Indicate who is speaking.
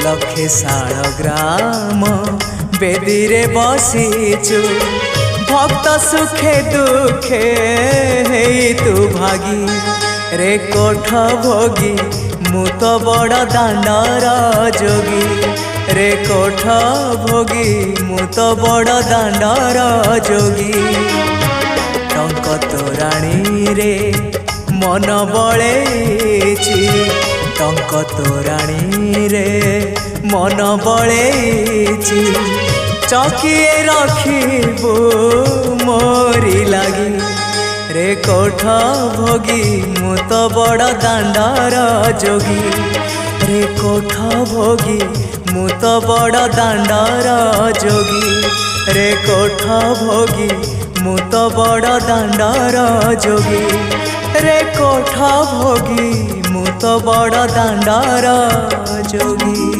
Speaker 1: लक्षे शाल ग्राम बेदीरे बसीचु भक्त सुखे दुखे हेई तू भागी रे कोठ भोगी मु तो बड़ दांडर जोगी रे कोठ भोगी मु तो बड़ दांडर जोगी टंक तोराणी रे मन बळेची टंक तोराणी रे मन बळेची चकिए रखिबो मोरी लागी रे कोठ भोगी मु तो बड़ दांडर जोगी रे कोठ भोगी मु तो बड़ दांडर जोगी रे कोठ भोगी मु तो बड़ दांडर जोगी रे कोठ भोगी मु तो बड़ दांडर जोगी।